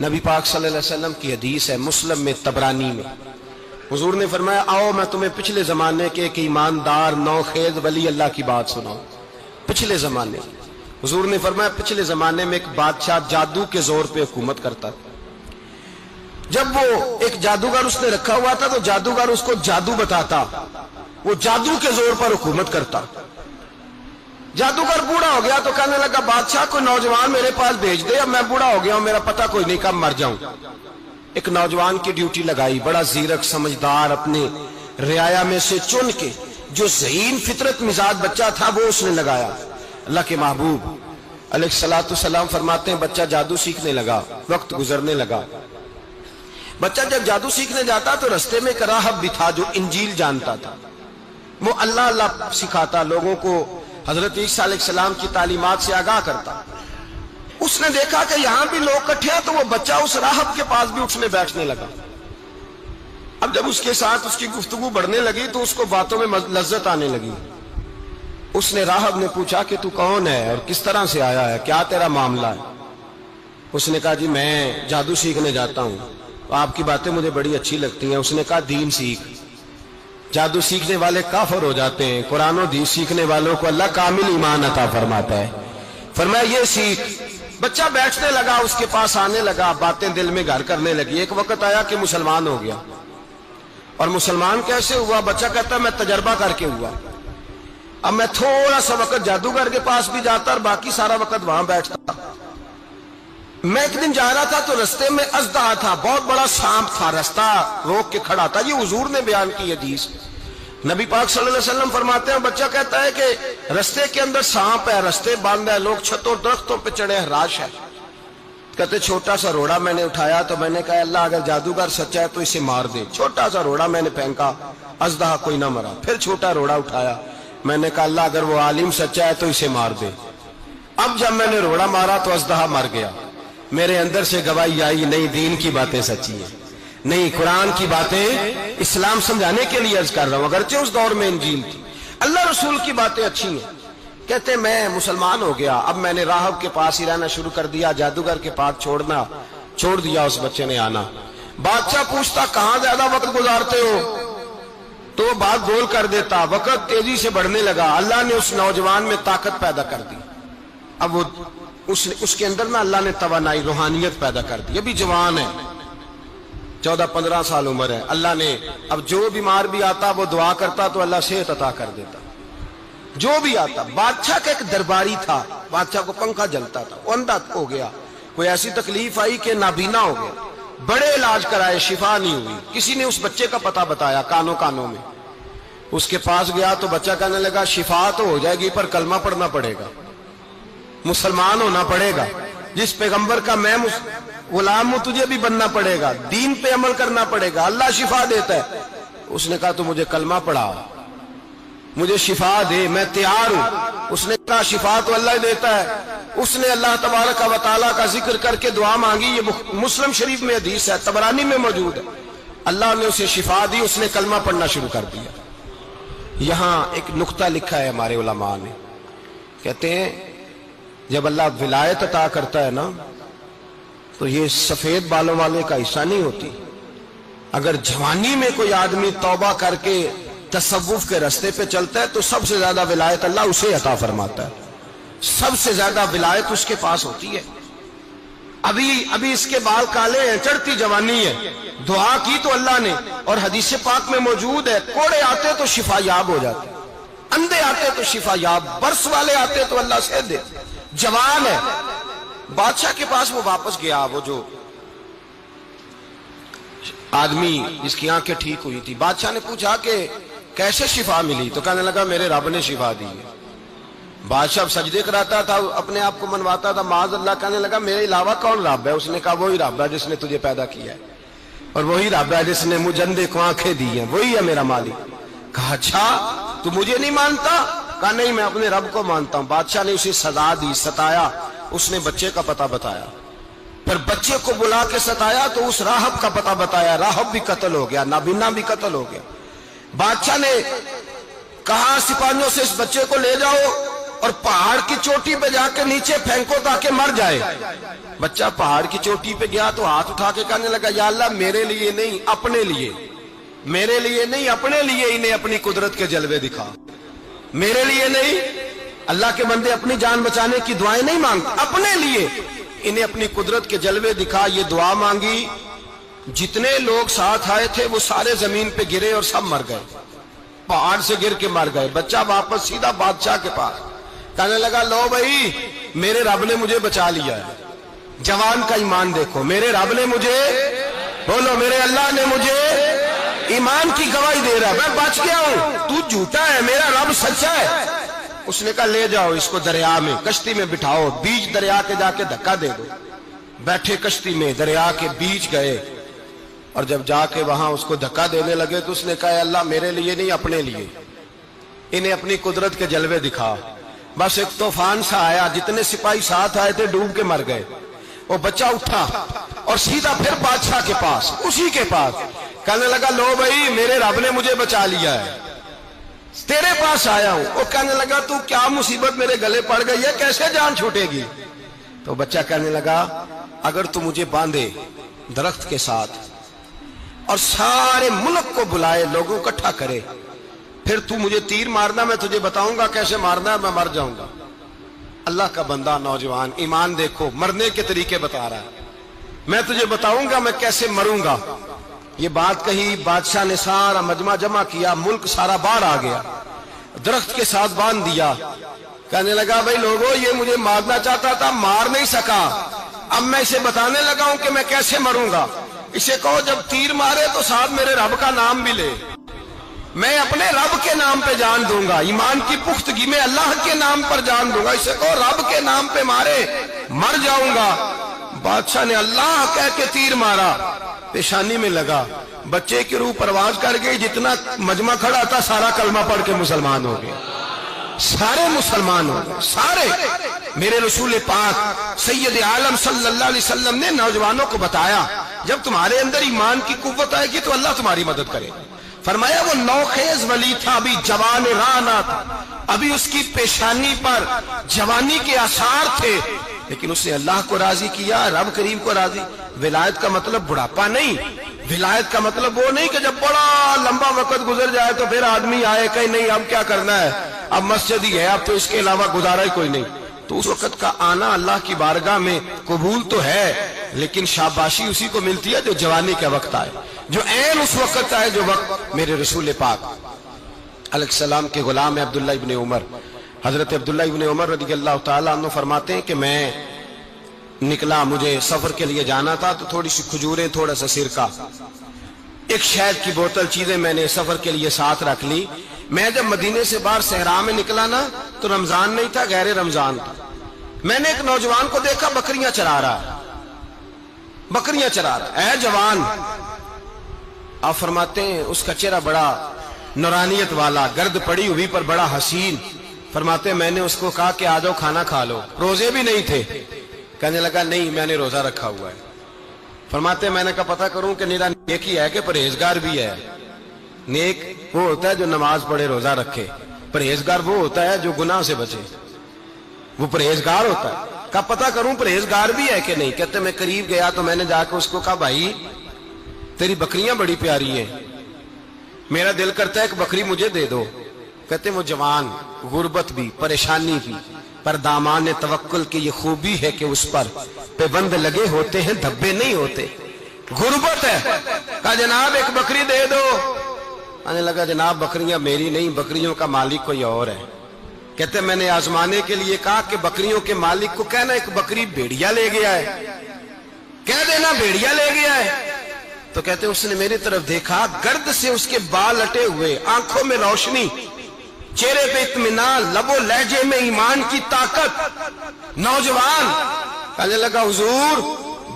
نبی پاک صلی اللہ علیہ وسلم کی حدیث ہے مسلم میں طبرانی میں، حضور نے فرمایا آؤ میں تمہیں پچھلے زمانے کے ایک ایماندار نوخیز ولی اللہ کی بات سناؤں۔ پچھلے زمانے حضور نے فرمایا پچھلے زمانے میں ایک بادشاہ جادو کے زور پہ حکومت کرتا تھا۔ جب وہ ایک جادوگر اس نے رکھا ہوا تھا تو جادوگر اس کو جادو بتاتا، وہ جادو کے زور پر حکومت کرتا۔ جادوگر بوڑھا ہو گیا تو کہنے لگا بادشاہ کوئی نوجوان میرے پاس بھیج دے، اب میں بوڑھا ہو گیا ہوں، میرا پتہ کوئی نہیں کب مر جاؤں۔ ایک نوجوان کی ڈیوٹی لگائی، بڑا زیرک سمجھدار، اپنے رعایا میں سے چن کے جو ذہین فطرت مزاج بچہ تھا وہ اس نے لگایا۔ اللہ کے محبوب علیہ الصلوۃ والسلام فرماتے ہیں بچہ جادو سیکھنے لگا، وقت گزرنے لگا۔ بچہ جب جادو سیکھنے جاتا تو رستے میں ایک راہب بھی تھا جو انجیل جانتا تھا، وہ اللہ اللہ سکھاتا، لوگوں کو حضرت عیسیٰ علیہ السلام کی تعلیمات سے آگاہ کرتا۔ اس نے دیکھا کہ یہاں بھی لوگ کٹھے ہیں تو وہ بچہ اس راہب کے پاس بھی اٹھنے بیٹھنے لگا۔ اب جب اس کے ساتھ اس کی گفتگو بڑھنے لگی تو اس کو باتوں میں لذت آنے لگی۔ اس نے راہب نے پوچھا کہ تو کون ہے اور کس طرح سے آیا ہے، کیا تیرا معاملہ ہے؟ اس نے کہا جی میں جادو سیکھنے جاتا ہوں، آپ کی باتیں مجھے بڑی اچھی لگتی ہیں۔ اس نے کہا دین سیکھ، جادو سیکھنے والے کافر ہو جاتے ہیں، قرآن و حدیث سیکھنے والوں کو اللہ کامل ایمان عطا فرماتا ہے۔ فرمایا یہ سیکھ۔ بچہ بیٹھنے لگا، اس کے پاس آنے لگا، باتیں دل میں گھر کرنے لگی۔ ایک وقت آیا کہ مسلمان ہو گیا، اور مسلمان کیسے ہوا؟ بچہ کہتا ہے میں تجربہ کر کے ہوا۔ اب میں تھوڑا سا وقت جادوگر کے پاس بھی جاتا اور باقی سارا وقت وہاں بیٹھتا۔ میں ایک دن جا رہا تھا تو رستے میں اژدہا تھا، بہت بڑا سانپ تھا، رستہ روک کے کھڑا تھا۔ یہ حضور نے بیان کی حدیث۔ نبی پاک صلی اللہ علیہ وسلم فرماتے ہیں بچہ کہتا ہے کہ رستے کے اندر سانپ ہے، رستے بند ہے، لوگ چھتوں درختوں پہ چڑھے ہراش ہے۔ کہتے چھوٹا سا روڑا میں نے اٹھایا تو میں نے کہا اللہ اگر جادوگر سچا ہے تو اسے مار دے۔ چھوٹا سا روڑا میں نے پھینکا، اژدہا کوئی نہ مرا۔ پھر چھوٹا روڑا اٹھایا، میں نے کہا اللہ اگر وہ عالم سچا ہے تو اسے مار دے۔ اب جب میں نے روڑا مارا تو اژدہا مر گیا۔ میرے اندر سے گواہی آئی نہیں دین کی باتیں سچی ہیں، نہیں قرآن کی باتیں اسلام سمجھانے کے لیے عرض کر رہا ہوں، اگرچہ اس دور میں انجیل تھی، اللہ رسول کی باتیں اچھی ہیں۔ کہتے میں مسلمان ہو گیا، اب میں نے راہب کے پاس ہی رہنا شروع کر دیا، جادوگر کے پاس چھوڑ دیا اس بچے نے آنا۔ بادشاہ پوچھتا کہاں زیادہ وقت گزارتے ہو تو وہ بات گول کر دیتا، وقت تیزی سے بڑھنے لگا۔ اللہ نے اس نوجوان میں طاقت پیدا کر دی، اب وہ اس کے اندر نا اللہ نے توانائی روحانیت پیدا کر دی، ابھی جوان ہے، 14-15 سال عمر ہے۔ اللہ نے اب جو بیمار بھی آتا وہ دعا کرتا تو اللہ صحت عطا کر دیتا، جو بھی آتا۔ بادشاہ کا ایک درباری تھا، بادشاہ کو پنکھا جلتا تھا، وہ اندھا ہو گیا، کوئی ایسی تکلیف آئی کہ نابینا ہو گیا، بڑے علاج کرائے شفا نہیں ہوئی۔ کسی نے اس بچے کا پتہ بتایا کانوں میں، اس کے پاس گیا تو بچہ کہنے لگا شفا تو ہو جائے گی پر کلمہ پڑھنا پڑے گا، مسلمان ہونا پڑے گا، جس پیغمبر کا میں غلام ہوں تجھے بھی بننا پڑے گا، دین پہ عمل کرنا پڑے گا، اللہ شفا دیتا ہے۔ اس نے کہا تو مجھے کلمہ پڑھا، مجھے شفا دے، میں تیار ہوں۔ اس نے کہا شفا تو اللہ دیتا ہے۔ اس نے اللہ تبارک و تعالیٰ کا ذکر کر کے دعا مانگی، یہ مسلم شریف میں حدیث ہے، طبرانی میں موجود ہے۔ اللہ نے اسے شفا دی، اس نے کلمہ پڑھنا شروع کر دیا۔ یہاں ایک نقطہ لکھا ہے ہمارے علماء نے، کہتے ہیں جب اللہ ولایت عطا کرتا ہے نا تو یہ سفید بالوں والے کا حصہ نہیں ہوتی۔ اگر جوانی میں کوئی آدمی توبہ کر کے تصوف کے رستے پہ چلتا ہے تو سب سے زیادہ ولایت اللہ اسے عطا فرماتا ہے، سب سے زیادہ ولایت اس کے پاس ہوتی ہے۔ ابھی اس کے بال کالے ہیں، چڑھتی جوانی ہے، دعا کی تو اللہ نے، اور حدیث پاک میں موجود ہے کوڑے آتے تو شفا یاب ہو جاتے، اندھے آتے تو شفا یاب، برس والے آتے تو اللہ سے دے، جوان ہے۔ بادشاہ کے پاس وہ واپس گیا، وہ جو آدمی جس کی آنکھیں ٹھیک ہوئی تھی۔ بادشاہ نے پوچھا کہ کیسے شفا ملی؟ تو کہنے لگا میرے رب نے شفا دی ہے۔ بادشاہ سجدے کراتا تھا، اپنے آپ کو منواتا تھا معاذ اللہ، کہنے لگا میرے علاوہ کون رب ہے؟ اس نے کہا وہی رب ہے جس نے تجھے پیدا کیا ہے، اور وہی رب ہے جس نے مجھے اندھے کو آنکھیں دی ہیں، وہی ہے میرا مالک۔ کہا اچھا تو مجھے نہیں مانتا؟ کہا نہیں میں اپنے رب کو مانتا ہوں۔ بادشاہ نے اسے سزا دی، ستایا، اس نے بچے کا پتہ بتایا، پھر بچے کو بلا کے ستایا تو اس راہب کا پتہ بتایا، راہب بھی قتل ہو گیا، نابینا بھی قتل ہو گیا۔ بادشاہ نے کہا سپاہیوں سے اس بچے کو لے جاؤ اور پہاڑ کی چوٹی پہ جا کے نیچے پھینکو تاکہ مر جائے. بچہ پہاڑ کی چوٹی پہ گیا تو ہاتھ اٹھا کے کہنے لگا یا اللہ میرے لیے نہیں اپنے لیے، میرے لیے نہیں اپنے لیے انہیں اپنی قدرت کے جلوے دکھا. میرے لیے نہیں، اللہ کے بندے اپنی جان بچانے کی دعائیں نہیں مانگتے، اپنے لیے انہیں اپنی قدرت کے جلوے دکھا. یہ دعا مانگی، جتنے لوگ ساتھ آئے تھے وہ سارے زمین پہ گرے اور سب مر گئے، پہاڑ سے گر کے مر گئے. بچہ واپس سیدھا بادشاہ کے پاس کہنے لگا لو بھائی میرے رب نے مجھے بچا لیا ہے. جوان کا ایمان دیکھو، میرے رب نے مجھے، بولو میرے اللہ نے مجھے ایمان کی گواہی دے رہا ہے، میں بچ گیا ہوں، تو جھوٹا ہے، میرا رب سچا ہے. اس نے کہا لے جاؤ اس کو دریا میں، کشتی میں بٹھاؤ، بیچ دریا کے جا کے دھکا دے دو. بیٹھے کشتی میں، دریا کے بیچ گئے، اور جب جا کے وہاں اس کو دھکا دینے لگے تو اس نے کہا اللہ میرے لیے نہیں اپنے لیے انہیں اپنی قدرت کے جلوے دکھا. بس ایک طوفان سا آیا، جتنے سپاہی ساتھ آئے تھے ڈوب کے مر گئے. وہ بچہ اٹھا اور سیدھا پھر بادشاہ کے پاس، اسی کے پاس کہنے لگا لو بھائی میرے رب نے مجھے بچا لیا ہے، تیرے پاس آیا ہوں. وہ کہنے لگا تو کیا مصیبت میرے گلے پڑ گئی ہے، کیسے جان چھوٹے گی؟ تو بچہ کہنے لگا اگر تو مجھے باندھے درخت کے ساتھ اور سارے ملک کو بلائے، لوگوں کو اکٹھا کرے، پھر تو مجھے تیر مارنا، میں تجھے بتاؤں گا کیسے مارنا ہے، میں مر جاؤں گا. اللہ کا بندہ نوجوان ایمان دیکھو، مرنے کے طریقے بتا رہا ہے، میں تجھے بتاؤں گا میں کیسے مروں گا. یہ بات کہی، بادشاہ نے سارا مجمع جمع کیا، ملک سارا باہر آ گیا، درخت کے ساتھ باندھ دیا. کہنے لگا بھائی لوگوں یہ مجھے مارنا چاہتا تھا، مار نہیں سکا، اب میں اسے بتانے لگا ہوں کہ میں کیسے مروں گا. اسے کہو جب تیر مارے تو ساتھ میرے رب کا نام بھی لے، میں اپنے رب کے نام پہ جان دوں گا، ایمان کی پختگی میں اللہ کے نام پر جان دوں گا. اسے کہو رب کے نام پہ مارے، مر جاؤں گا. بادشاہ نے اللہ کہہ کے تیر مارا، پیشانی میں لگا، بچے کی روح پرواز کر گئی. جتنا مجمع کھڑا تھا سارا کلمہ پڑھ کے مسلمان ہو گئے، سارے مسلمان ہو گئے سارے. میرے رسول پاک سید عالم صلی اللہ علیہ وسلم نے نوجوانوں کو بتایا جب تمہارے اندر ایمان کی قوت آئے گی تو اللہ تمہاری مدد کرے. فرمایا وہ نوخیز ولی تھا، ابھی جوان رانا تھا، ابھی اس کی پیشانی پر جوانی کے آثار تھے، لیکن اس نے اللہ کو راضی کیا، رب کریم کو راضی. ولایت کا مطلب بڑھاپا نہیں، ولایت کا مطلب وہ نہیں کہ جب بڑا لمبا وقت گزر جائے تو پھر آدمی آئے کہ نہیں اب کیا کرنا ہے، اب مسجد ہی ہے، اب تو اس کے علاوہ گزارا ہی کوئی نہیں. تو اس وقت کا آنا اللہ کی بارگاہ میں قبول تو ہے، لیکن شاباشی اسی کو ملتی ہے جو جوانی کا وقت آئے، جو عین اس وقت آئے جو وقت میرے رسول پاک علیہ السلام کے غلام عبداللہ ابن عمر، حضرت عبداللہ ابن عمر رضی اللہ تعالیٰ عنہ فرماتے ہیں کہ میں نکلا، مجھے سفر کے لیے جانا تھا، تو تھوڑی سی کھجوریں، تھوڑا سا سرکہ، ایک شہد کی بوتل، چیزیں میں نے سفر کے لیے ساتھ رکھ لی. میں جب مدینے سے باہر صحرا میں نکلا نا تو رمضان نہیں تھا، غیر رمضان تھا. میں نے ایک نوجوان کو دیکھا بکریاں چرا رہا ہے، بکریاں چرا رہا ہے. اے جوان، آپ فرماتے ہیں اس کا چہرہ بڑا نورانیت والا، گرد پڑی ہوئی پر بڑا حسین. فرماتے ہیں میں نے اس کو کہا کہ آ جاؤ کھانا کھا لو، روزے بھی نہیں تھے. کہنے لگا نہیں میں نے روزہ رکھا ہوا ہے. فرماتے ہیں میں نے کہا پتہ کروں کہ نیرا نیک ہی ہے کہ پرہیزگار بھی ہے. نیک وہ ہوتا ہے جو نماز پڑھے روزہ رکھے، پرہیزگار وہ ہوتا ہے جو گناہ سے بچے، وہ پرہیزگار ہوتا ہے. کہا پتہ کروں پرہیزگار بھی ہے کہ نہیں. کہتے میں قریب گیا تو میں نے جا کے اس کو کہا بھائی تیری بکریاں بڑی پیاری ہیں، میرا دل کرتا ہے کہ بکری مجھے دے دو. کہتے وہ جوان، غربت بھی، پریشانی بھی، پر دامان توکل کی یہ خوبی ہے کہ اس پر پابند لگے ہوتے ہیں، دھبے نہیں ہوتے. غربت ہے. کہا جناب ایک بکری دے دو. آنے لگا جناب بکریاں میری نہیں، بکریوں کا مالک کوئی اور ہے. کہتے میں نے آزمانے کے لیے کہا کہ بکریوں کے مالک کو کہنا ایک بکری بھیڑیا لے گیا ہے، کہہ دینا بھیڑیا لے گیا ہے. تو کہتے اس نے میری طرف دیکھا، گرد سے اس کے بال اٹے ہوئے، آنکھوں میں روشنی، چہرے پہ اطمینان، لب و لہجے میں ایمان کی طاقت. نوجوان کہنے لگا حضور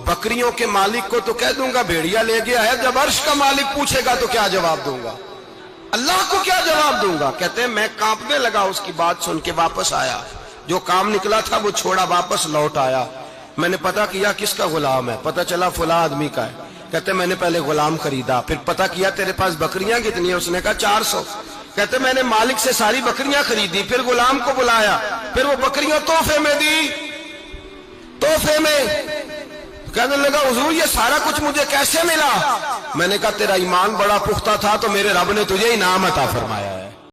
بکریوں کے مالک کو تو کہہ دوں گا بھیڑیا لے گیا ہے، جب عرش کا مالک پوچھے گا تو کیا جواب دوں گا، اللہ کو کیا جواب دوں گا. کہتے ہیں میں کانپنے لگا اس کی بات سن کے. واپس آیا، جو کام نکلا تھا وہ چھوڑا، واپس لوٹ آیا. میں نے پتہ کیا کس کا غلام ہے، پتہ چلا فلاں آدمی کا ہے. کہتے میں نے پہلے غلام خریدا، پھر پتہ کیا تیرے پاس بکریاں کتنی ہیں، اس نے کہا 400. کہتے میں نے مالک سے ساری بکریاں خریدی، پھر غلام کو بلایا، پھر وہ بکریاں تحفے میں دی، تحفے میں۔ کہنے لگا حضور یہ سارا کچھ مجھے کیسے ملا؟ میں نے کہا تیرا ایمان بڑا پختہ تھا تو میرے رب نے تجھے انعام عطا فرمایا ہے۔